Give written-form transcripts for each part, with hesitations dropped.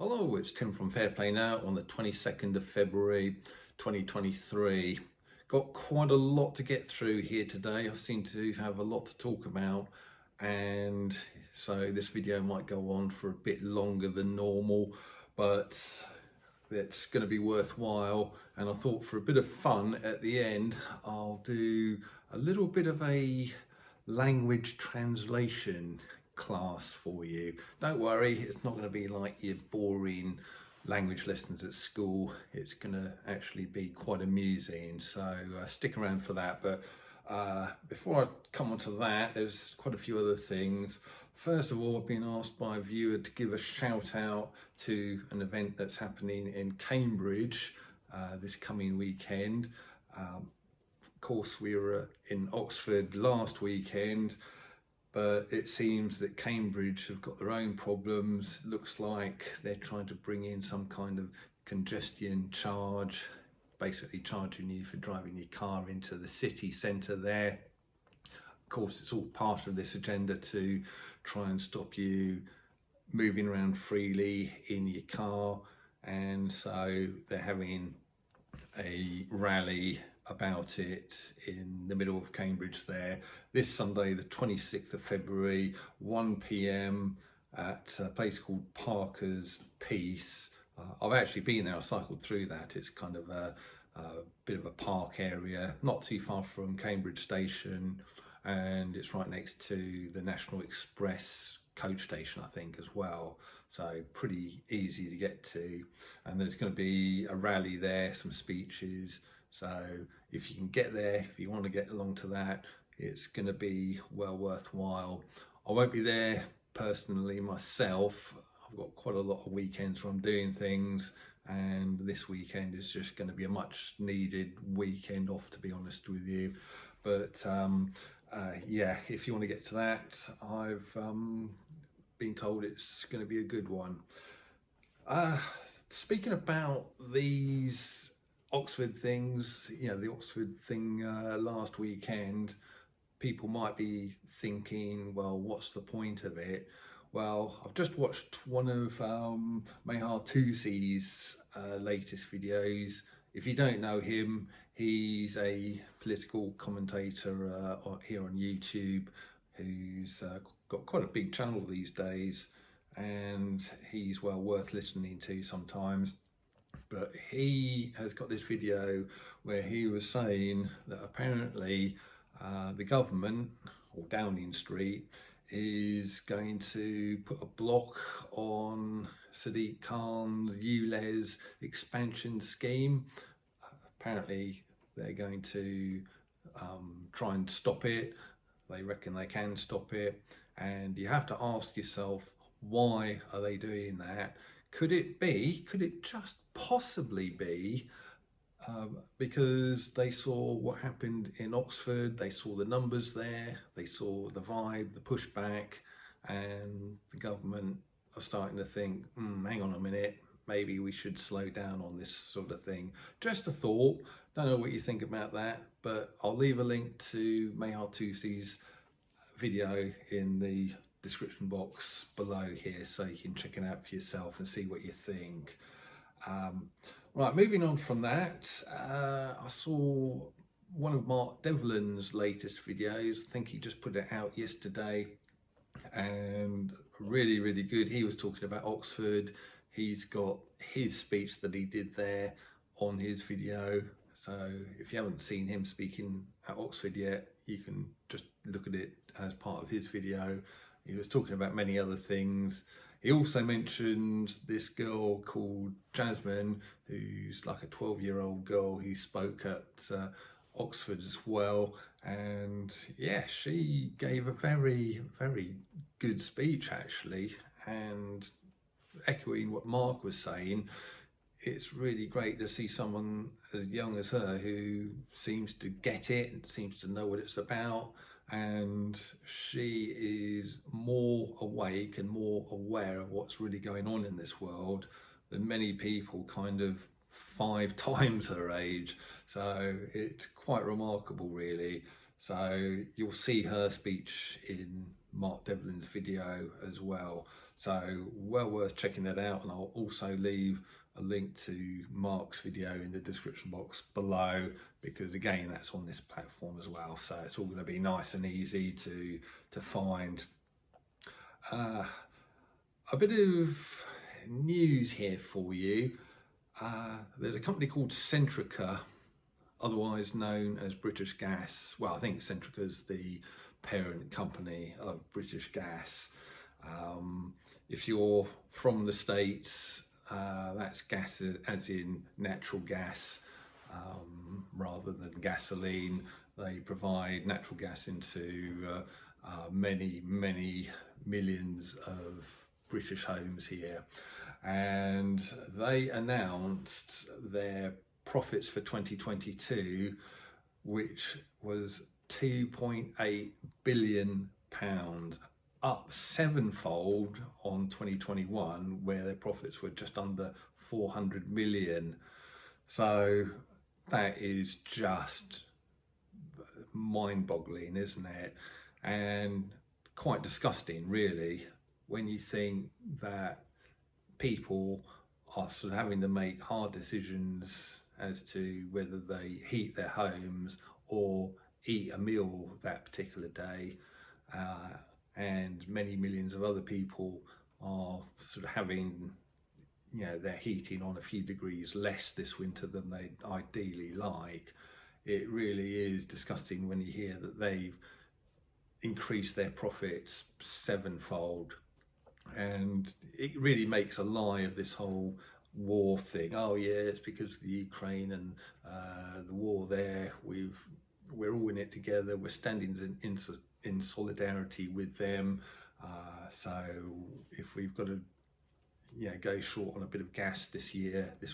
Hello, it's Tim from Fair Play Now on the 22nd of February 2023. Got quite a lot to get through here today. I seem to have a lot to talk about, and so this video might go on for a bit longer than normal, but it's going to be worthwhile. And I thought for a bit of fun at the end, I'll do a little bit of a language translation class for you. Don't worry, it's not going to be like your boring language lessons at school. It's going to actually be quite amusing, so stick around for that. But before I come on to that, there's quite a few other things. First of all, I've been asked by a viewer to give a shout out to an event that's happening in Cambridge this coming weekend. Of course, we were in Oxford last weekend, but it seems that Cambridge have got their own problems. Looks like they're trying to bring in some kind of congestion charge, basically charging you for driving your car into the city centre there. Of course, it's all part of this agenda to try and stop you moving around freely in your car, and so they're having a rally about it in the middle of Cambridge there this Sunday, the 26th of February, 1 p.m. at a place called Parker's Peace. I've actually been there. I cycled through that. It's kind of a bit of a park area, not too far from Cambridge Station, and it's right next to the National Express coach station, I think, as well. So pretty easy to get to. And there's going to be a rally there, some speeches. So if you can get there, if you want to get along to that, it's going to be well worthwhile. I won't be there personally myself. I've got quite a lot of weekends where I'm doing things, and this weekend is just going to be a much needed weekend off, to be honest with you. But yeah, if you want to get to that, I've been told it's going to be a good one. Speaking about these Oxford things, the Oxford thing last weekend, people might be thinking, well, what's the point of it? Well, I've just watched one of Mehar Tusi's latest videos. If you don't know him, he's a political commentator here on YouTube who's got quite a big channel these days, and he's well worth listening to sometimes. But he has got this video where he was saying that apparently the government, or Downing Street, is going to put a block on Sadiq Khan's ULEZ expansion scheme. Apparently they're going to try and stop it. They reckon they can stop it. And you have to ask yourself, why are they doing that? Could it just possibly be because they saw what happened in Oxford, they saw the numbers there, they saw the vibe, the pushback, and the government are starting to think, hang on a minute, maybe we should slow down on this sort of thing. Just a thought. Don't know what you think about that, but I'll leave a link to Mehar Tusi's video in the description box below here, so you can check it out for yourself and see what you think. Right, moving on from that, I saw one of Mark Devlin's latest videos. I think he just put it out yesterday, and really, really good. He was talking about Oxford. He's got his speech that he did there on his video. So if you haven't seen him speaking at Oxford yet, you can just look at it as part of his video. He was talking about many other things. He also mentioned this girl called Jasmine, who's like a 12-year-old girl who spoke at Oxford as well. And yeah, she gave a very, very good speech actually. And echoing what Mark was saying, it's really great to see someone as young as her who seems to get it and seems to know what it's about. And she is more awake and more aware of what's really going on in this world than many people kind of 5 times her age. So it's quite remarkable, really. So you'll see her speech in Mark Devlin's video as well. So well worth checking that out, and I'll also leave a link to Mark's video in the description box below, because again that's on this platform as well, so it's all going to be nice and easy to find. A bit of news here for you. There's a company called Centrica, otherwise known as British Gas. Well, I think Centrica is the parent company of British Gas. If you're from the States, that's gas as in natural gas, rather than gasoline. They provide natural gas into many millions of British homes here, and they announced their profits for 2022, which was £2.8 billion, up sevenfold on 2021, where their profits were just under 400 million. So that is just mind-boggling, isn't it? And quite disgusting, really, when you think that people are sort of having to make hard decisions as to whether they heat their homes or eat a meal that particular day, and many millions of other people are sort of having, you know, their heating on a few degrees less this winter than they'd ideally like. It really is disgusting when you hear that they've increased their profits sevenfold, and it really makes a lie of this whole war thing. Oh yeah, it's because of the Ukraine and the war there. We're all in it together. We're standing in solidarity with them. So if we've got to, you know, go short on a bit of gas this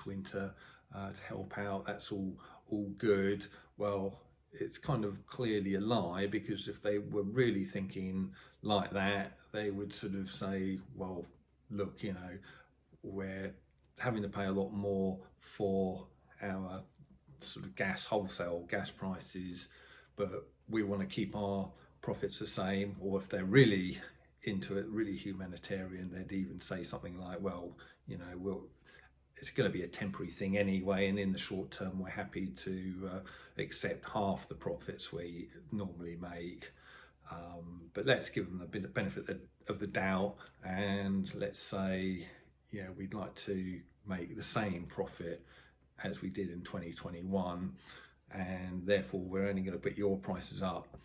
winter, to help out, that's all good. Well, it's kind of clearly a lie, because if they were really thinking like that, they would sort of say, well, look, you know, we're having to pay a lot more for our sort of wholesale gas prices, but we want to keep our profits the same. Or if they're really into it, really humanitarian, they'd even say something like, well, you know, it's going to be a temporary thing anyway, and in the short term we're happy to accept half the profits we normally make, but let's give them the benefit of the doubt, and let's say, you know, we'd like to make the same profit as we did in 2021, and therefore we're only going to put your prices up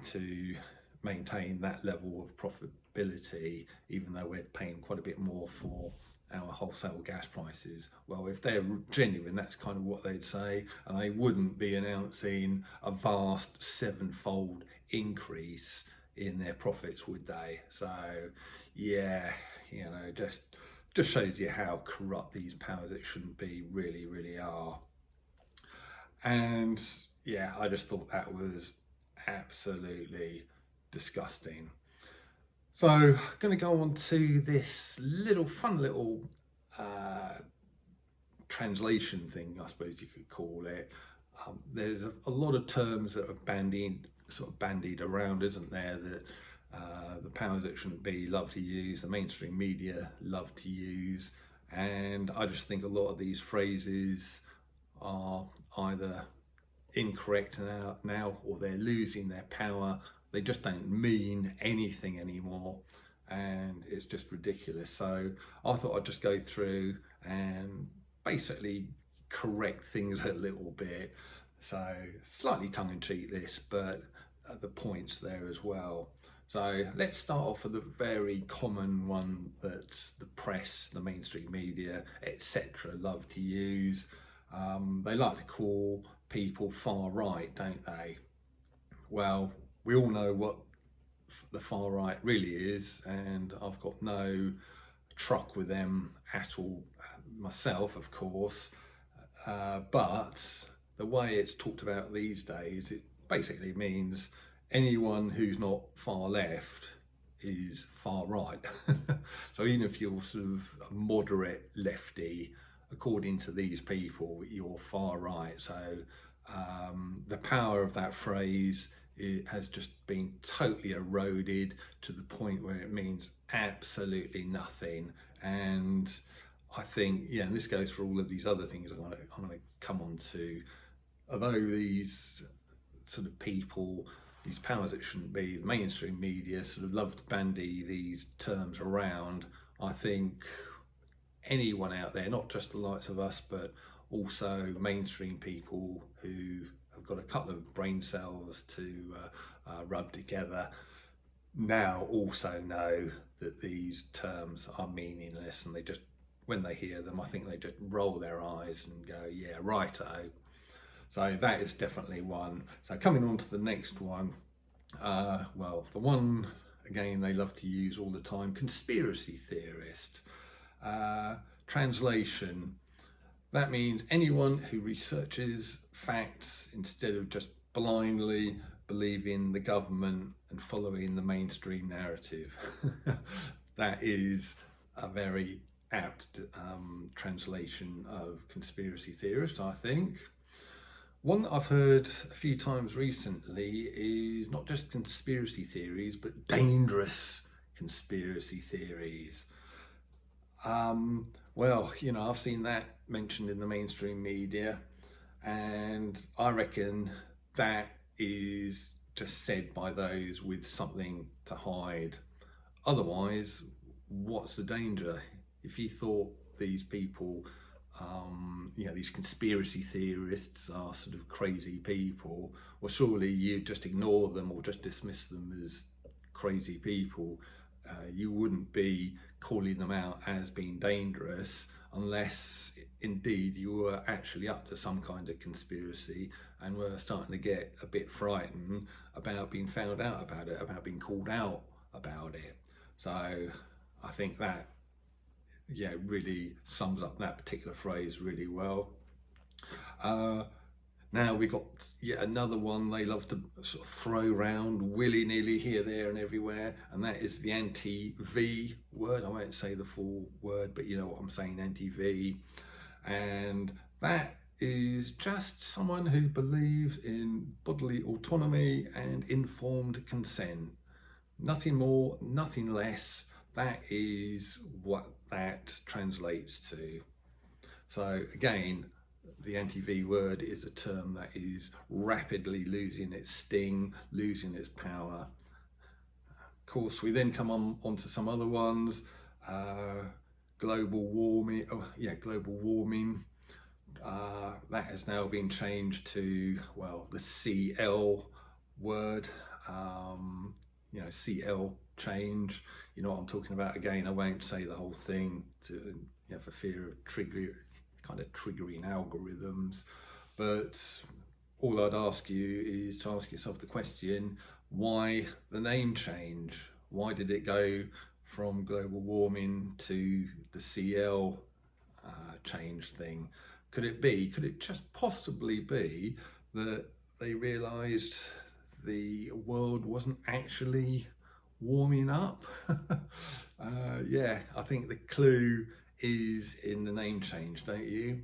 to maintain that level of profitability, even though we're paying quite a bit more for our wholesale gas prices. Well, if they're genuine, that's kind of what they'd say, and they wouldn't be announcing a vast sevenfold increase in their profits, would they? So yeah, you know, just shows you how corrupt these powers that shouldn't be really are. And yeah, I just thought that was absolutely disgusting. So I'm going to go on to this fun little translation thing, I suppose you could call it. There's a lot of terms that are bandied around, isn't there, that the powers that shouldn't be love to use, the mainstream media love to use, and I just think a lot of these phrases are either incorrect now, or they're losing their power. They just don't mean anything anymore, and it's just ridiculous. So I thought I'd just go through and basically correct things a little bit. So slightly tongue-in-cheek this, but the point's there as well. So let's start off with a very common one that the press, the mainstream media, etc. love to use. They like to call people far right, don't they? Well, we all know what the far right really is, and I've got no truck with them at all myself, of course, but the way it's talked about these days, it basically means anyone who's not far left is far right. So even if you're sort of a moderate lefty, according to these people, you're far right. So the power of that phrase it has just been totally eroded to the point where it means absolutely nothing. And I think, yeah, and this goes for all of these other things I'm going to come on to. Although these sort of people, these powers that shouldn't be, the mainstream media sort of love to bandy these terms around, I think anyone out there, not just the likes of us, but also mainstream people who have got a couple of brain cells to rub together, now also know that these terms are meaningless, and they just, when they hear them, I think they just roll their eyes and go, yeah, righto. So that is definitely one. So coming on to the next one, well, the one again they love to use all the time, conspiracy theorist. Translation, that means anyone who researches facts instead of just blindly believing the government and following the mainstream narrative. That is a very apt translation of conspiracy theorist, I think. One that I've heard a few times recently is not just conspiracy theories, but dangerous conspiracy theories. Well, you know, I've seen that mentioned in the mainstream media, and I reckon that is just said by those with something to hide. Otherwise, what's the danger? If you thought these people, you know, these conspiracy theorists are sort of crazy people, well, surely you just ignore them or just dismiss them as crazy people. You wouldn't be calling them out as being dangerous unless indeed you were actually up to some kind of conspiracy and were starting to get a bit frightened about being found out about it, about being called out about it. So I think that, yeah, really sums up that particular phrase really well. Now we got yet another one they love to sort of throw around willy-nilly here, there and everywhere, and that is the anti-V word. I won't say the full word, but you know what I'm saying, anti-V. And that is just someone who believes in bodily autonomy and informed consent. Nothing more, nothing less. That is what that translates to. So again, the anti-V word is a term that is rapidly losing its sting, losing its power. Of course, we then come onto some other ones. Global warming. Oh, yeah, global warming. That has now been changed to, well, the CL word. You know, CL change. You know what I'm talking about. Again, I won't say the whole thing to, you know, for fear of triggering algorithms, but all I'd ask you is to ask yourself the question, why the name change? Why did it go from global warming to the CL change thing? Could it just possibly be that they realized the world wasn't actually warming up? Yeah, I think the clue is in the name change, don't you?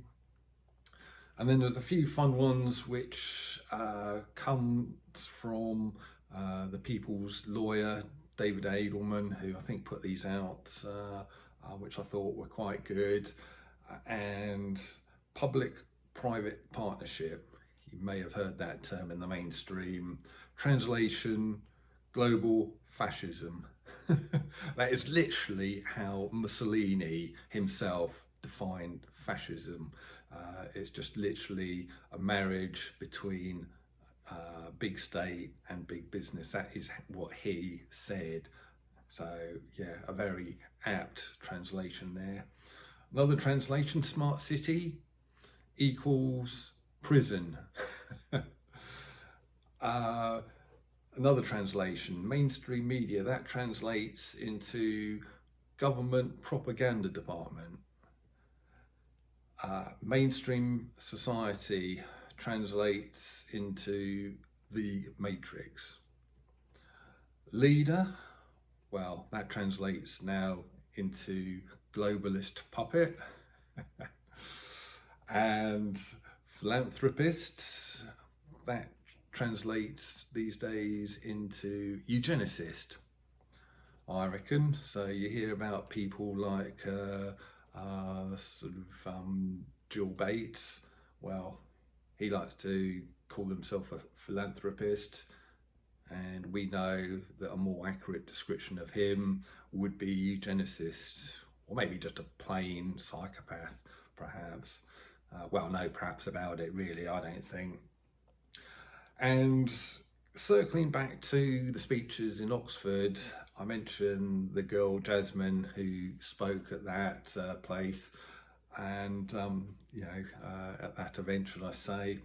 And then there's a few fun ones which come from the People's Lawyer, David Edelman, who I think put these out, which I thought were quite good. And public-private partnership, you may have heard that term in the mainstream. Translation, global fascism. That is literally how Mussolini himself defined fascism. It's just literally a marriage between big state and big business. That is what he said. So yeah, a very apt translation there. Another translation, smart city equals prison. Another translation, mainstream media, that translates into government propaganda department. Mainstream society translates into the Matrix. Leader, well, that translates now into globalist puppet. And philanthropist, that translates these days into eugenicist, I reckon. So you hear about people like Jill Bates. Well, he likes to call himself a philanthropist, and we know that a more accurate description of him would be eugenicist, or maybe just a plain psychopath, perhaps. Well, no perhaps about it, really, I don't think. And circling back to the speeches in Oxford, I mentioned the girl Jasmine who spoke at that place, and at that event, should I say.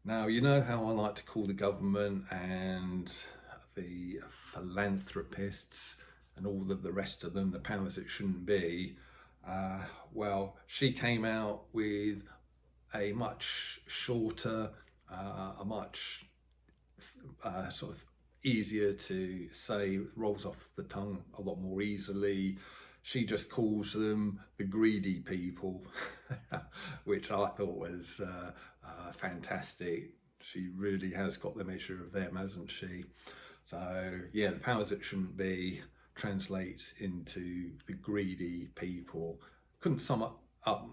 Now, you know how I like to call the government and the philanthropists and all of the rest of them the powers that shouldn't be. Well, she came out with a much shorter, a much sort of easier to say, rolls off the tongue a lot more easily. She just calls them the greedy people, which I thought was fantastic. She really has got the measure of them, hasn't she? So yeah, the powers that shouldn't be translates into the greedy people. Couldn't sum it up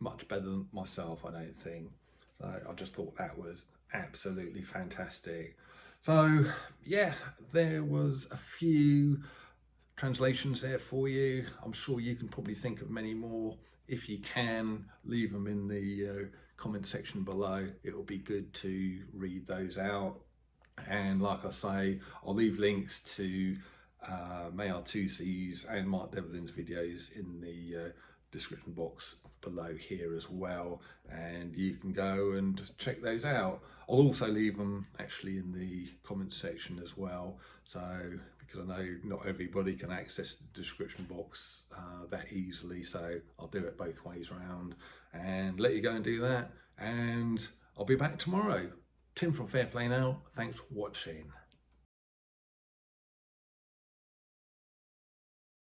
much better than myself, I don't think. So I just thought that was absolutely fantastic. So yeah, there was a few translations there for you. I'm sure you can probably think of many more. If you can, leave them in the comment section below. It will be good to read those out. And like I say, I'll leave links to Mayar Tusi's and Mark Devlin's videos in the description box below here as well, and you can go and check those out. I'll also leave them actually in the comment section as well, so because I know not everybody can access the description box that easily, so I'll do it both ways around and let you go and do that. And I'll be back tomorrow. Tim from Fair Play Now, thanks for watching.